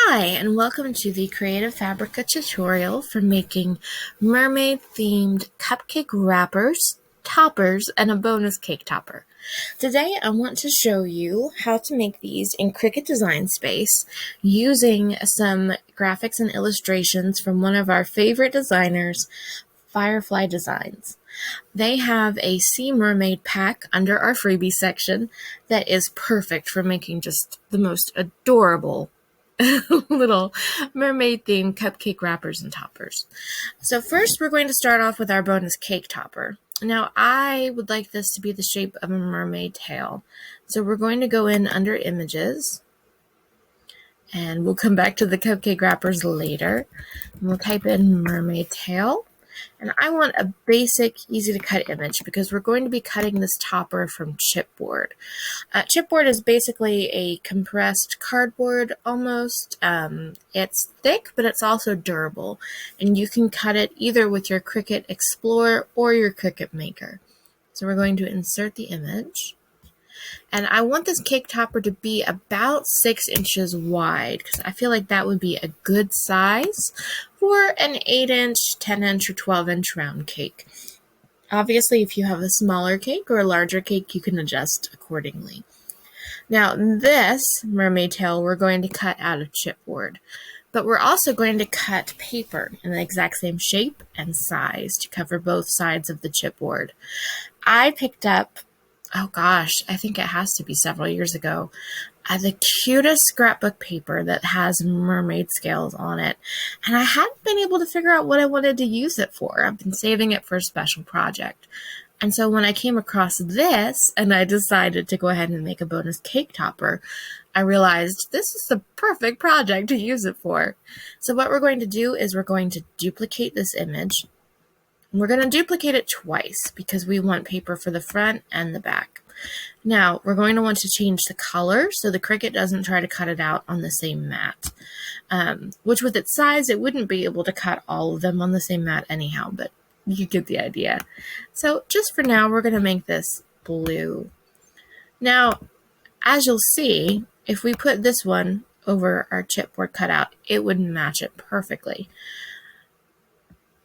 Hi, and welcome to the Creative Fabrica tutorial for making mermaid themed cupcake wrappers, toppers, and a bonus cake topper. Today I want to show you how to make these in Cricut Design Space using some graphics and illustrations from one of our favorite designers, Firefly Designs. They have a Sea Mermaid pack under our freebie section that is perfect for making just the most adorable little mermaid themed cupcake wrappers and toppers. So first we're going to start off with our bonus cake topper. Now I would like this to be the shape of a mermaid tail. So we're going to go in under images, and we'll come back to the cupcake wrappers later. And we'll type in mermaid tail. And I want a basic, easy to cut image because we're going to be cutting this topper from chipboard. Chipboard is basically a compressed cardboard almost. It's thick, but it's also durable. And you can cut it either with your Cricut Explorer or your Cricut Maker. So we're going to insert the image. And I want this cake topper to be about 6 inches wide because I feel like that would be a good size for an 8-inch, 10-inch, or 12-inch round cake. Obviously, if you have a smaller cake or a larger cake, you can adjust accordingly. Now, this mermaid tail we're going to cut out of chipboard, but we're also going to cut paper in the exact same shape and size to cover both sides of the chipboard. I picked up, oh gosh, I think it has to be several years ago, the cutest scrapbook paper that has mermaid scales on it. And I hadn't been able to figure out what I wanted to use it for. I've been saving it for a special project. And so when I came across this and I decided to go ahead and make a bonus cake topper, I realized this is the perfect project to use it for. So what we're going to do is we're going to duplicate this image. We're going to duplicate it twice because we want paper for the front and the back. Now, we're going to want to change the color so the Cricut doesn't try to cut it out on the same mat, which with its size, it wouldn't be able to cut all of them on the same mat anyhow, but you get the idea. So just for now, we're going to make this blue. Now, as you'll see, if we put this one over our chipboard cutout, it would match it perfectly.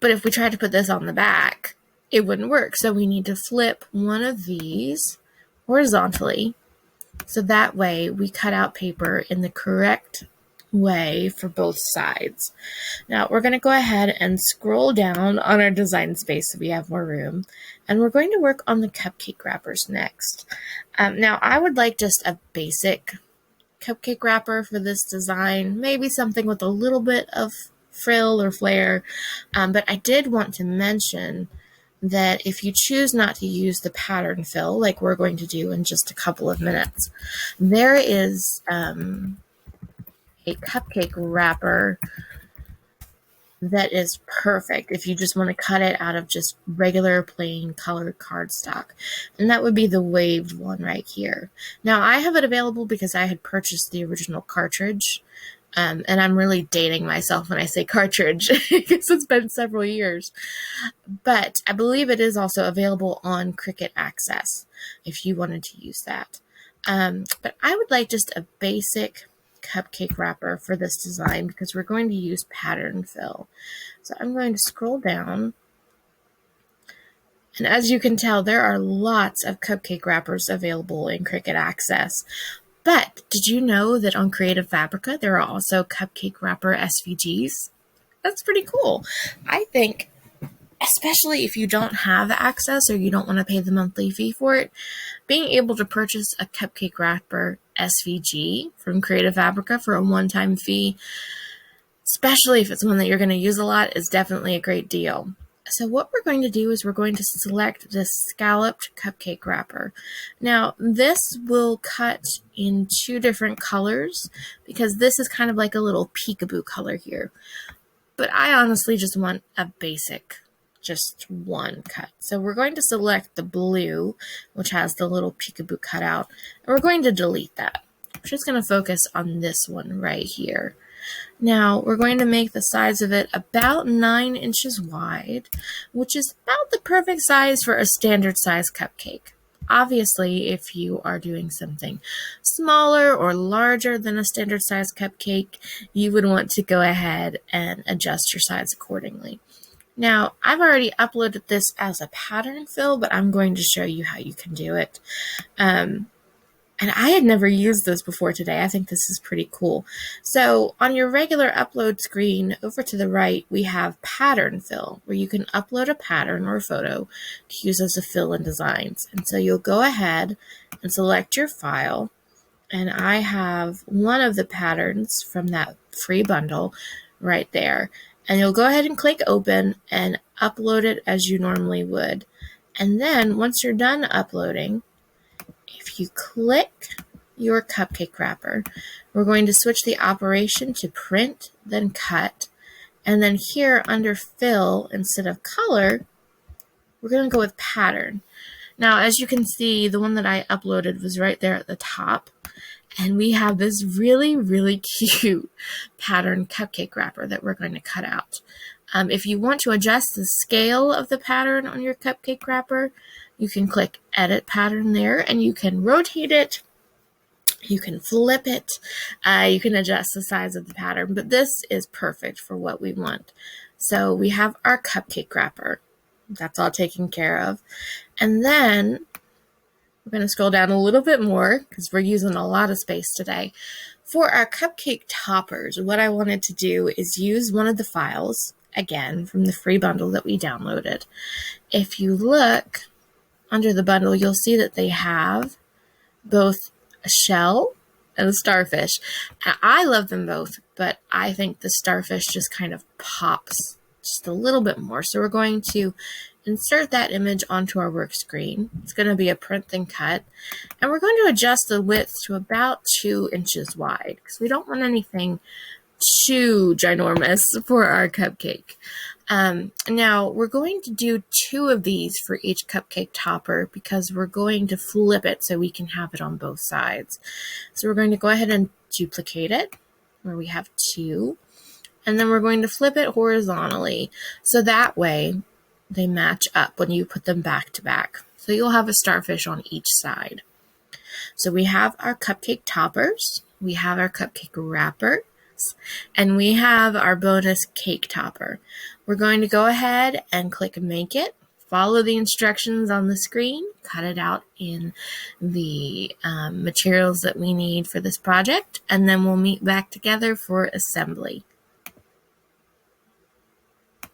But if we tried to put this on the back, it wouldn't work. So we need to flip one of these horizontally, so that way we cut out paper in the correct way for both sides. Now we're going to go ahead and scroll down on our design space so we have more room, and we're going to work on the cupcake wrappers next. Now I would like just a basic cupcake wrapper for this design, maybe something with a little bit of frill or flare, but I did want to mention that if you choose not to use the pattern fill, like we're going to do in just a couple of minutes, there is a cupcake wrapper that is perfect if you just want to cut it out of just regular plain colored cardstock. And that would be the waved one right here. Now I have it available because I had purchased the original cartridge. And I'm really dating myself when I say cartridge because it's been several years. But I believe it is also available on Cricut Access if you wanted to use that. But I would like just a basic cupcake wrapper for this design because we're going to use pattern fill. So I'm going to scroll down. And as you can tell, there are lots of cupcake wrappers available in Cricut Access. But did you know that on Creative Fabrica, there are also cupcake wrapper SVGs? That's pretty cool. I think, especially if you don't have access or you don't want to pay the monthly fee for it, being able to purchase a cupcake wrapper SVG from Creative Fabrica for a one-time fee, especially if it's one that you're going to use a lot, is definitely a great deal. So what we're going to do is we're going to select this scalloped cupcake wrapper. Now this will cut in 2 different colors because this is kind of like a little peekaboo color here. But I honestly just want a basic, just one cut. So we're going to select the blue, which has the little peekaboo cutout, and we're going to delete that. We're just going to focus on this one right here. Now, we're going to make the size of it about 9 inches wide, which is about the perfect size for a standard size cupcake. obviously, if you are doing something smaller or larger than a standard size cupcake, you would want to go ahead and adjust your size accordingly. Now, I've already uploaded this as a pattern fill, but I'm going to show you how you can do it. And I had never used this before today. I think this is pretty cool. So on your regular upload screen, over to the right, we have pattern fill, where you can upload a pattern or a photo to use as a fill in designs. And so you'll go ahead and select your file. And I have one of the patterns from that free bundle right there. And you'll go ahead and click open and upload it as you normally would. And then once you're done uploading, if you click your cupcake wrapper, we're going to switch the operation to print, then cut. And then here under fill, instead of color, we're going to go with pattern. Now, as you can see, the one that I uploaded was right there at the top. And we have this really, really cute pattern cupcake wrapper that we're going to cut out. If you want to adjust the scale of the pattern on your cupcake wrapper, you can click Edit Pattern there, and you can rotate it, you can flip it, you can adjust the size of the pattern, but this is perfect for what we want. So we have our cupcake wrapper. That's all taken care of. And then we're going to scroll down a little bit more because we're using a lot of space today. For our cupcake toppers, what I wanted to do is use one of the files, again, from the free bundle that we downloaded. If you look under the bundle, you'll see that they have both a shell and a starfish. I love them both, but I think the starfish just kind of pops just a little bit more. So we're going to insert that image onto our work screen. It's going to be a print and cut. And we're going to adjust the width to about 2 inches wide because we don't want anything too ginormous for our cupcake. Now we're going to do 2 of these for each cupcake topper because we're going to flip it so we can have it on both sides. So we're going to go ahead and duplicate it where we have 2, and then we're going to flip it horizontally so that way they match up when you put them back to back. So you'll have a starfish on each side. So we have our cupcake toppers, we have our cupcake wrapper, and we have our bonus cake topper. We're going to go ahead and click Make It, follow the instructions on the screen, cut it out in the materials that we need for this project, and then we'll meet back together for assembly.